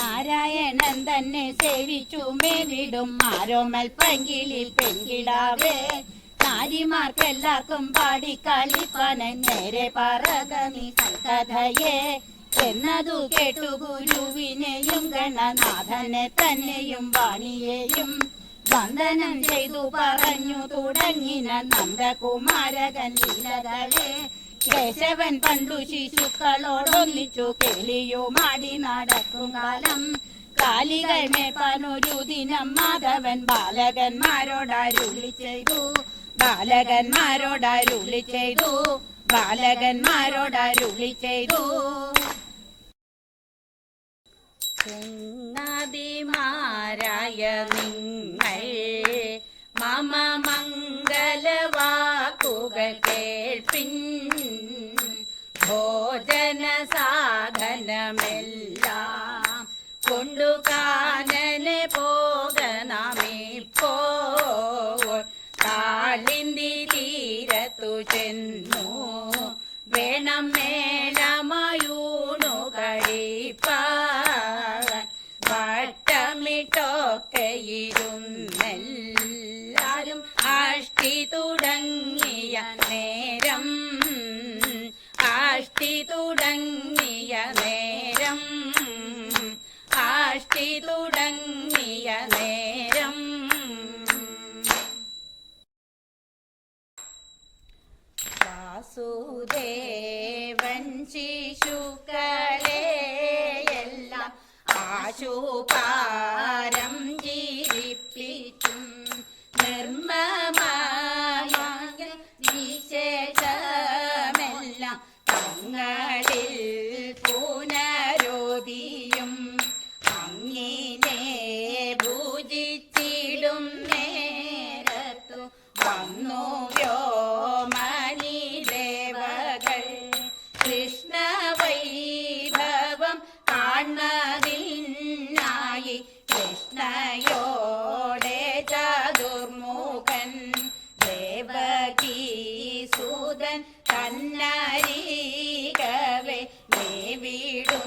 നാരായണൻ തന്നെ സേവിച്ചു മേലിടും ആരോമൽ പങ്കിളി പെൺകിടാവേ. നാരിമാർക്കെല്ലാവർക്കും പാടിക്കളിപ്പനൻ നേരെ പറക നീ കഥയെ എന്നതു കേട്ടു ഗുരുവിനെയും ഗണനാഥനെ തന്നെയും വാണിയെയും വന്ദനം ചെയ്തു പറഞ്ഞു തുടങ്ങിന നന്ദകുമാരകൻ ലീലകളെ. കേശവൻ പണ്ടു ശിശുക്കളോടൊന്നിച്ചു കേളിയുമാടി നടക്കും കാലം. കാലികൾ മേപ്പാനൊരു ദിനം മാധവൻ ബാലകന്മാരോടരുളി ചെയ്തു. ബാലകന്മാരോടരുളി ചെയ്തു. ബാലകന്മാരോടരുളി ചെയ്തു. ചങ്ങാതിമാരായ നിങ്ങൾ മമ മംഗളവാക്കുകൾ കേൾപ്പിൻ. ഭോജന സാധനമെല്ലാം കൊണ്ടു കാനനെ പോകണമിപ്പോ. കാളിന്തി തീരത്തു ചെന്നു വേണം മേളമയൂണു കഴിപ്പാൻ. വട്ടമിട്ടൊക്കെയിരുന്നെല്ലാരും അഷ്ടി തുടങ്ങിയ നേരം. അഷ്ടി തുടങ്ങിയ നേരം. അഷ്ടി തുടങ്ങിയ നേരം. വാസുദേവൻ ശിശുക്കളെയെല്ലാം ആശുപാരം ജീവിപ്പിച്ചും നിർമ്മമായ നിശേഷമെല്ലാം തങ്ങളിൽ പുനരോധിയും അങ്ങിനെ പൂജിച്ചിടും നേരത്തു വന്നു വ്യോമനി ദേവകൾ. കൃഷ്ണവൈഭവം കാൺമതിനായി കൃഷ്ണയോടെ ചതുർമുഖൻ ദേവകീസുതൻ തന്നരികവേ മേവിടുന്നോരു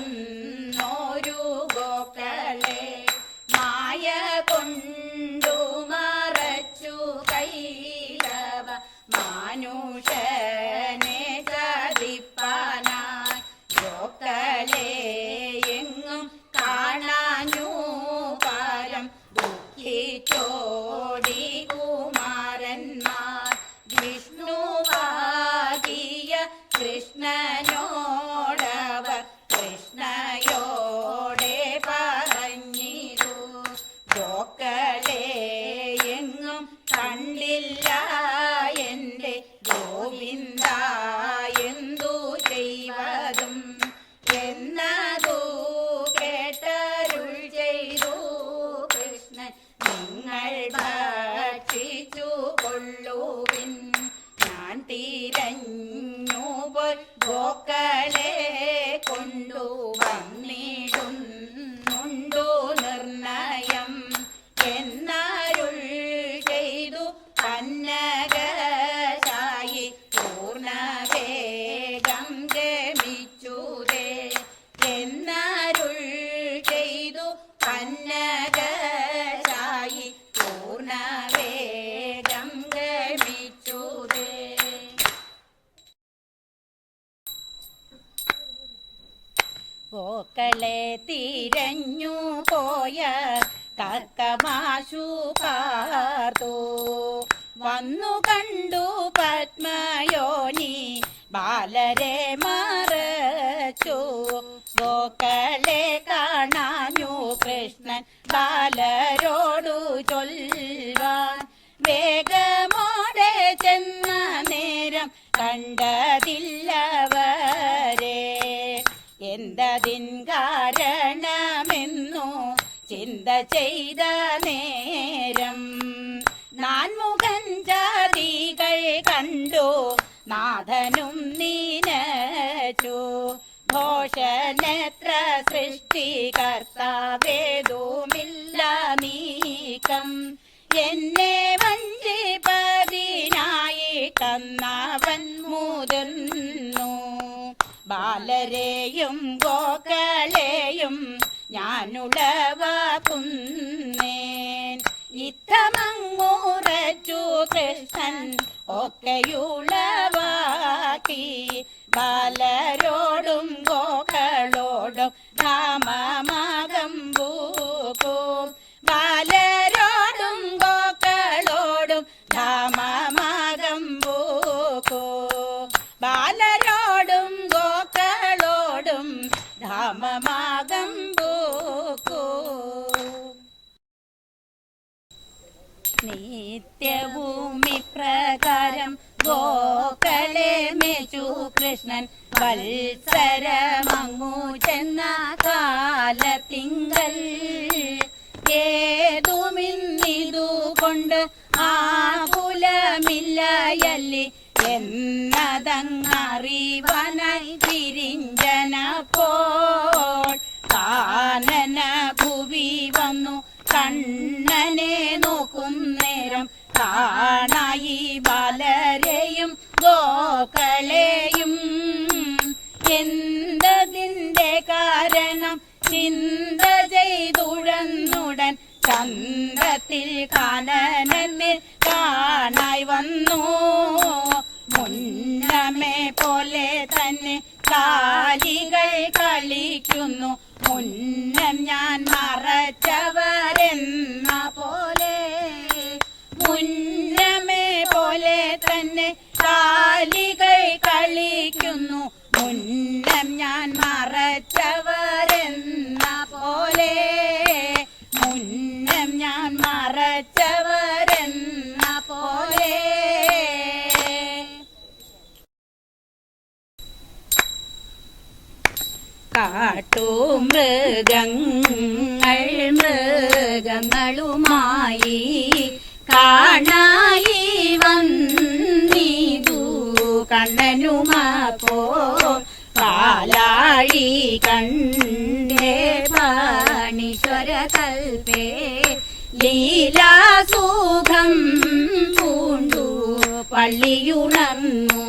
ഗോക്കളെ. മായ കൊണ്ടു മറച്ചു കൈലവ മാനുഷനെ ചതിപ്പാനായി. ഗോക്കളെ എങ്ങും കാണാഞ്ഞു പാരം ദുഃഖിച്ചോടി കുമാരന്മാർ. വിഷ്ണുവാകിയ കൃഷ്ണനോടവർ കൃഷ്ണയോടെ പറഞ്ഞിരു. ഗോക്കളെ എങ്ങും കണ്ടില്ല എന്റെ ഗോവിന്ദ എന്തു ചെയ്വതും എന്നതു കേട്ടരുൾ ചെയ്തു കൃഷ്ണൻ. നിങ്ങൾ ഭക്ഷിച്ചു കൊള്ളുവിൻ. ഞാൻ തിരഞ്ഞു പോയി ഗോക്കളെ കൊണ്ടു വന്നിടുന്നുണ്ടു നിർണയം എന്നരുൾ ചെയ്തു പന്നകശായി. പൂർണ്ണവേഗം ഗമിച്ചുതേ എന്നരുൾ ചെയ്തു പന്നകശായി. പൂർണ്ണവേഗം ഗമിച്ചുതേ. ഗോക്കളെ തിരഞ്ഞു പോയ കർക്കമാശു പാർത്തു. വന്നു കണ്ടു പത്മയോനി ബാലരെ മറച്ചു. ഗോക്കളെ കാണാഞ്ഞു കൃഷ്ണൻ ബാലരോടു ചൊൽവാൻ. വേഗമോടെ ചെന്ന നേരം കണ്ടതില്ലവരെ. എന്തതിൻ കാരണമെന്നു ചിന്ത ചെയ്ത നേരം നാൻമുഖൻ ജാതികൾ കണ്ടു നാഥനും നീനച്ചു. ഘോഷനെത്ര സൃഷ്ടികർത്താവേതുമില്ല നീക്കം. എന്നെ വഞ്ചിപ്പതിനായി കന്നവൻ മുതിർന്നു. ബാലരെയും ഗോക്കളെയും ഞാനുളവാക്കുന്നേൻ. ഇത്തമങ്ങുറച്ചു കൃഷ്ണൻ ഒക്കെയുളവാക്കി ബാലരോടും ഗോക്കളോടും ധാമമാകമ്പൂക്കും. ബാലരോടും ഗോക്കളോടും ധാമമാകമ്പൂക്കോ. ബാലരോടും ഗോക്കളോടും ധാമമാകമ്പൂക്കോ. നിത്യവും ഇപ്രകാരം ഗോക്കളെ മേച്ചു കൃഷ്ണൻ വത്സരമങ്ങു ചെന്ന കാലത്തിങ്കൽ. ഏതുമിന്നിതുകൊണ്ട് ആകുലമില്ലയല്ലി എന്നതങ്ങറിവാനായി തിരിഞ്ചനപ്പോൾ കാനന ഭുവി വന്നു കണ്ണനെ നോക്കും നേരം കാണായി ബാലരെയും ഗോക്കളെയും. എന്തതിന്റെ കാരണം ചിന്ത ചെയ്തുഴന്നുടൻ ചന്തത്തിൽ കാനനനെ കാണായി വന്നു. മുന്നമേ പോലെ തന്നെ കാലികൾ കളിക്കുന്നു. മുന്നം ഞാൻ മറച്ചവരെന്ന പോലെ. മുന്നമേ പോലെ തന്നെ കാലികൾ കളിക്കുന്നു. മുന്നം ഞാൻ മറച്ചവരെന്ന പോലെ. മുന്നം ഞാൻ മറച്ചവരെന്ന പോലെ. കാട്ടുമൃഗങ്ങൾ മൃഗങ്ങളുമായി കാണായി വന്നിതു കണ്ണനുമപ്പോ. പാലാഴി കണ്ടേ പാണീശ്വര കൽപ്പേ ലീലാസുഖം പൂണ്ടു പള്ളിയുണർന്നു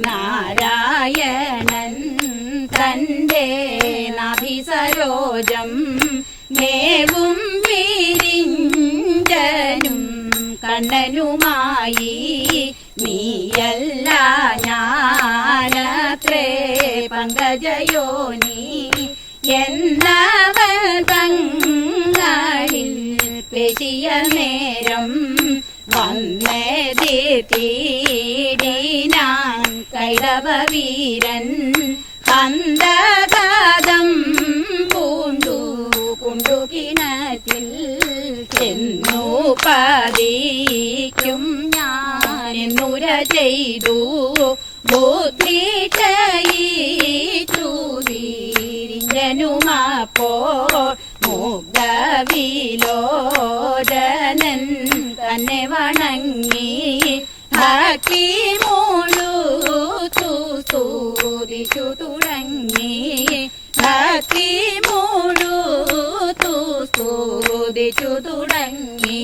നാരായണൻ തന്റെ നാഭിസരോജം. മേവും വിരിഞ്ചനും കണ്ണനുമായി നീയല്ല ഞാനത്രേ പങ്കജയോനി എന്നവർ തങ്ങളിൽ പെശിയ നേരം വന്നേതീടിനാൻ കൈതവവീരൻ. അന്ധകാതം പൂണ്ടു കൊണ്ടു കിണറ്റിൽ ചെന്നു പതിക്കും ഞാനെന്നുര ചെയ്തു. ബുദ്ധി ചെയ്തു വീരിഞ്ചനുമപ്പോൾ മുഗ്ധവിലോചനൻ തന്നെ വണങ്ങി ഭക്തി മുഴുത്തു സ്തുതിച്ചു തുടങ്ങി. ഭക്തി മുഴുത്തു സ്തുതിച്ചു തുടങ്ങി.